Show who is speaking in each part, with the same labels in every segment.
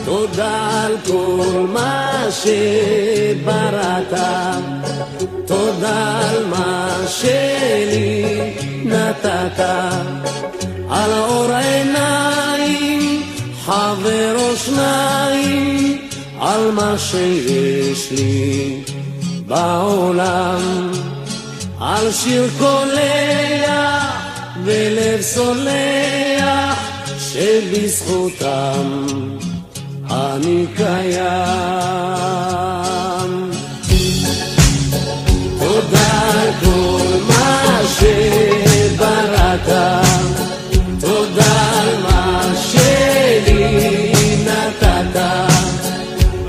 Speaker 1: תודה על כל מה שבראת, תודה על מה שלי נתת, על אור עיניים, חבר או שניים, על מה שיש לי בעולם, על שיר קולח ולב סולח שבזכותם אני קיים. תודה על כל מה שבראת, תודה על מה שלי נתת,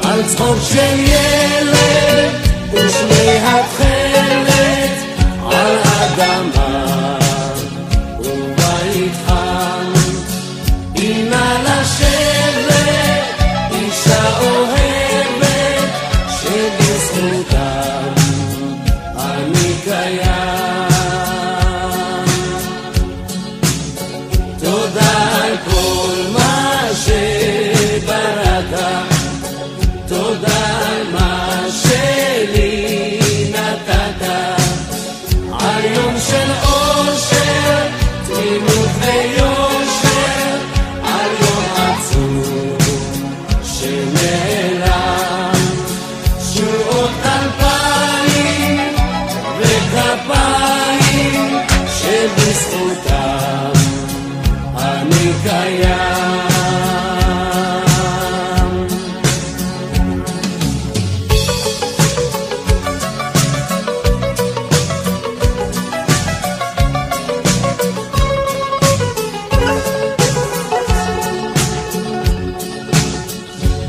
Speaker 1: על צחוק של ילד ושמי התכלת, על אדמה ובית חם, הנה לשבת אישה אוהבת שבזכותם אני קיים. תודה על כל מה שבראת, תודה על מה שלי נתת, על יום של אושר, תמימות ויושר, על יום עצוב שנעלם, שורות אלפיים וכפיים שבזכותם אני קיים.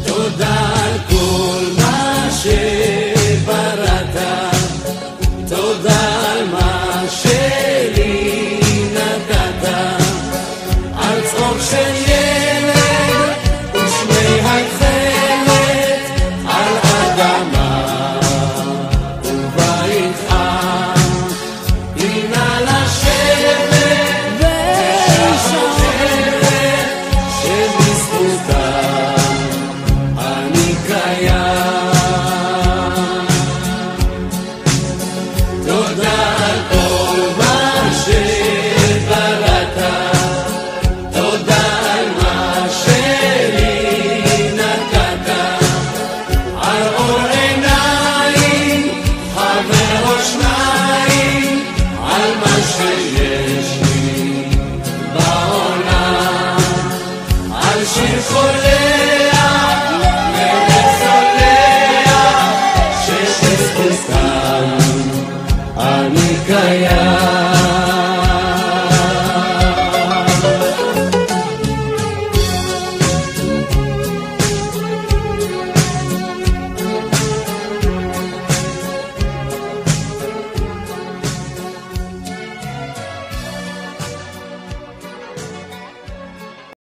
Speaker 1: תודה על כל מה שבראת, תודה על מה שלי נתת, על צחוק של ילד ושמי התכלת, על אדמה ובית חם, הנה לשבת ואישה אוהבת שבזכותם אני קיים. תודה על כל מה שבראת, תודה על מה שלי נתת, על אור עיניים, חבר או שניים, על מה שיש לי בעולם, על שיר קולח ולב סולח שבזכותם אני קיים.